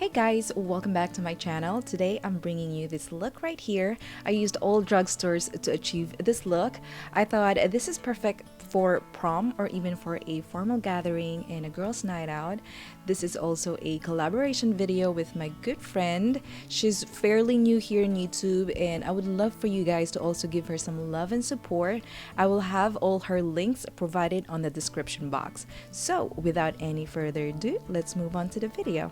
Hey guys, welcome back to my channel. Today I'm bringing you this look right here. I used all drugstores to achieve this look. I thought this is perfect for prom or even for a formal gathering and a girls' night out. This is also a collaboration video with my good friend. She's fairly new here in YouTube and I would love for you guys to also give her some love and support. I will have all her links provided on the description box. So without any further ado, let's move on to the video.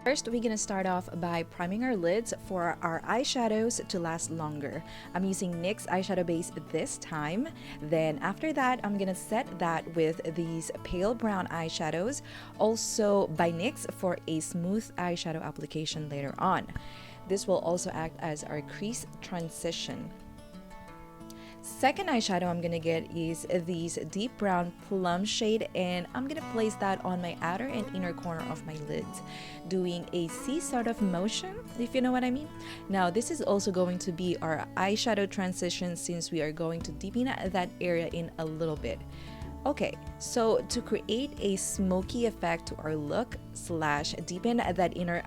First, we're gonna start off by priming our lids for our eyeshadows to last longer. I'm using NYX eyeshadow base this time. Then after that, I'm gonna set that with these pale brown eyeshadows, also by NYX for a smooth eyeshadow application later on. This will also act as our crease transition. Second eyeshadow I'm gonna get is these deep brown plum shade, and I'm gonna place that on my outer and inner corner of my lids, doing a C sort of motion, if you know what I mean. Now this is also going to be our eyeshadow transition since we are going to deepen that area in a little bit. Okay, so to create a smoky effect to our look slash deepen that inner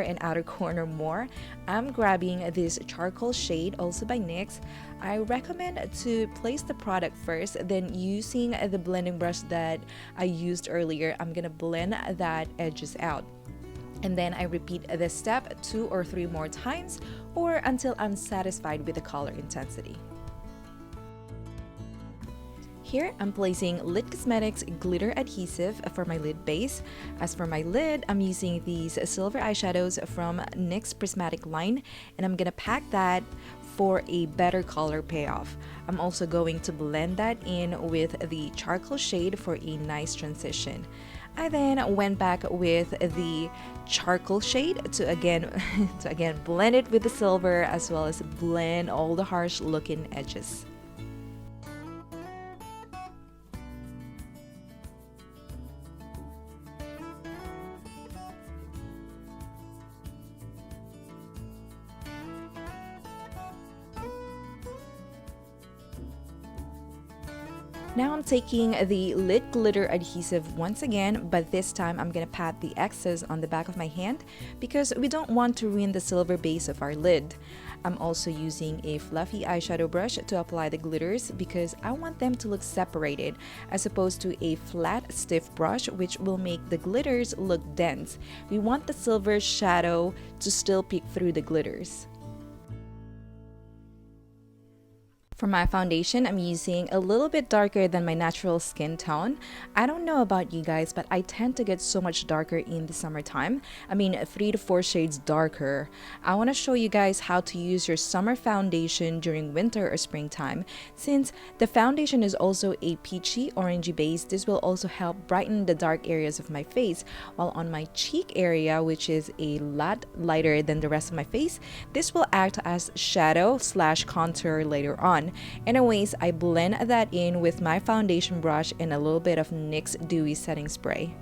and outer corner more, I'm grabbing this charcoal shade, also by NYX. I recommend to place the product first, then using the blending brush that I used earlier, I'm gonna blend that edges out. And then I repeat this step 2 or 3 more times or until I'm satisfied with the color intensity. Here, I'm placing Lid Cosmetics Glitter Adhesive for my lid base. As for my lid, I'm using these silver eyeshadows from NYX Prismatic line, and I'm gonna pack that for a better color payoff. I'm also going to blend that in with the charcoal shade for a nice transition. I then went back with the charcoal shade to again blend it with the silver, as well as blend all the harsh looking edges. Now I'm taking the lid glitter adhesive once again, but this time I'm gonna pat the excess on the back of my hand because we don't want to ruin the silver base of our lid. I'm also using a fluffy eyeshadow brush to apply the glitters because I want them to look separated as opposed to a flat, stiff brush which will make the glitters look dense. We want the silver shadow to still peek through the glitters. For my foundation, I'm using a little bit darker than my natural skin tone. I don't know about you guys, but I tend to get so much darker in the summertime. I mean, 3 to 4 shades darker. I want to show you guys how to use your summer foundation during winter or springtime. Since the foundation is also a peachy orangey base, this will also help brighten the dark areas of my face. While on my cheek area, which is a lot lighter than the rest of my face, this will act as shadow slash contour later on. Anyways, I blend that in with my foundation brush and a little bit of NYX Dewy Setting Spray.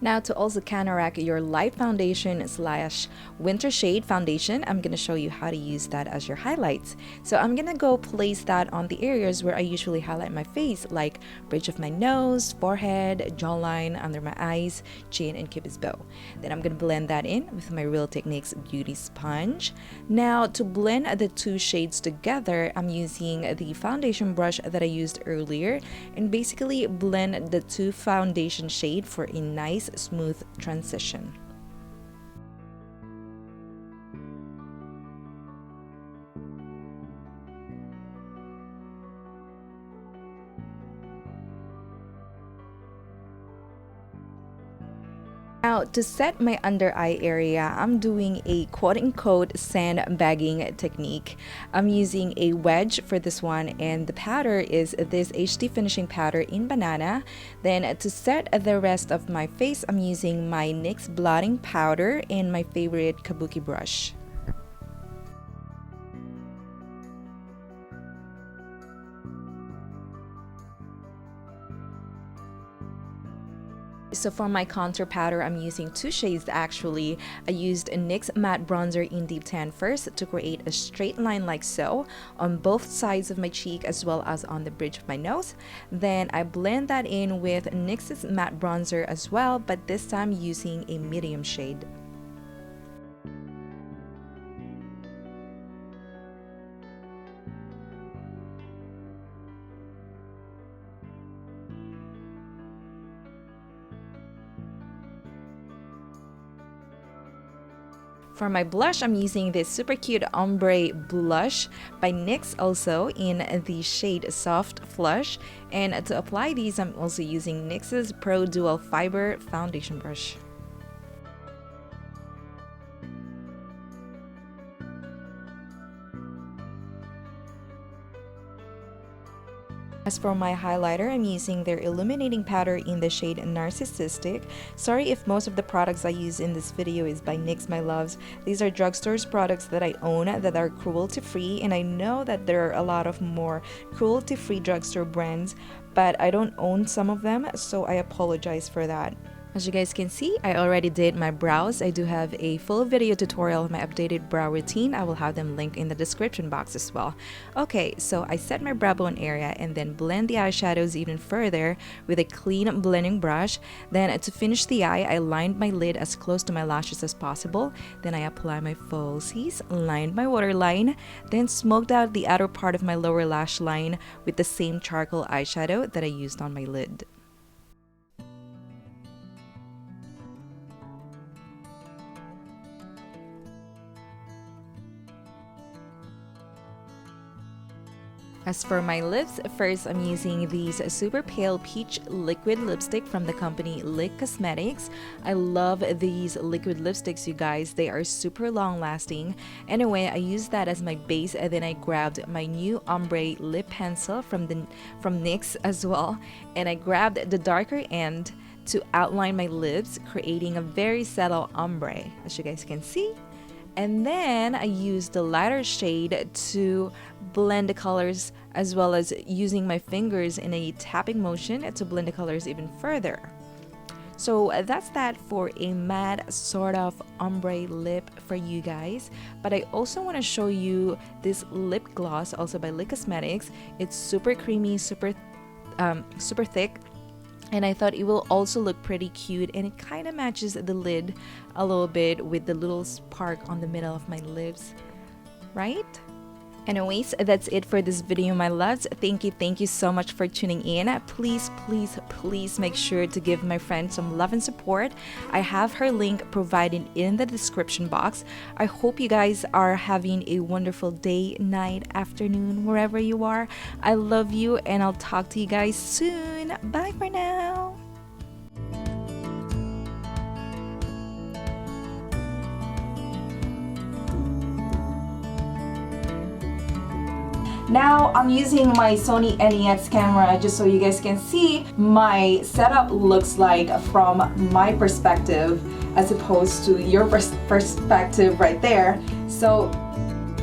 Now to also counteract your light foundation slash winter shade foundation, I'm going to show you how to use that as your highlights. So I'm going to go place that on the areas where I usually highlight my face, like bridge of my nose, forehead, jawline, under my eyes, chin, and cupid's bow. Then I'm going to blend that in with my Real Techniques Beauty Sponge. Now to blend the 2 shades together, I'm using the foundation brush that I used earlier and basically blend the 2 foundation shade for a nice smooth transition. Now, to set my under eye area, I'm doing a quote-unquote sandbagging technique. I'm using a wedge for this one, and the powder is this HD finishing powder in banana. Then to set the rest of my face, I'm using my NYX blotting powder and my favorite kabuki brush. So for my contour powder, I'm using two shades actually. I used a NYX matte bronzer in deep tan first to create a straight line like so on both sides of my cheek as well as on the bridge of my nose. Then I blend that in with NYX's matte bronzer as well, but this time using a medium shade. For my blush, I'm using this super cute Ombre Blush by NYX, also in the shade Soft Flush. And to apply these, I'm also using NYX's Pro Dual Fiber Foundation Brush. As for my highlighter, I'm using their illuminating powder in the shade Narcissistic. Sorry if most of the products I use in this video is by NYX, my loves. These are Drugstore's products that I own that are cruelty-free, and I know that there are a lot of more cruelty-free drugstore brands, but I don't own some of them, so I apologize for that. As you guys can see, I already did my brows. I do have a full video tutorial of my updated brow routine. I will have them linked in the description box as well. Okay, so I set my brow bone area and then blend the eyeshadows even further with a clean blending brush. Then to finish the eye, I lined my lid as close to my lashes as possible. Then I apply my falsies, lined my waterline, then smoked out the outer part of my lower lash line with the same charcoal eyeshadow that I used on my lid. As for my lips, first I'm using these super pale peach liquid lipstick from the company NYX Cosmetics. I love these liquid lipsticks, you guys. They are super long lasting. Anyway, I used that as my base, and then I grabbed my new ombre lip pencil from NYX as well, and I grabbed the darker end to outline my lips, creating a very subtle ombre, as you guys can see. And then I used the lighter shade to blend the colors, as well as using my fingers in a tapping motion to blend the colors even further. So that's that for a matte sort of ombre lip for you guys. But I also want to show you this lip gloss, also by NYX Cosmetics. It's super creamy, super thick. And I thought it will also look pretty cute, and it kind of matches the lid a little bit with the little spark on the middle of my lips, right? Anyways, that's it for this video, my loves. Thank you so much for tuning in. Please make sure to give my friend some love and support. I have her link provided in the description box. I hope you guys are having a wonderful day, night, afternoon, wherever you are. I love you, and I'll talk to you guys soon. Bye for now. Now I'm using my Sony NEX camera just so you guys can see my setup looks like from my perspective as opposed to your perspective right there. So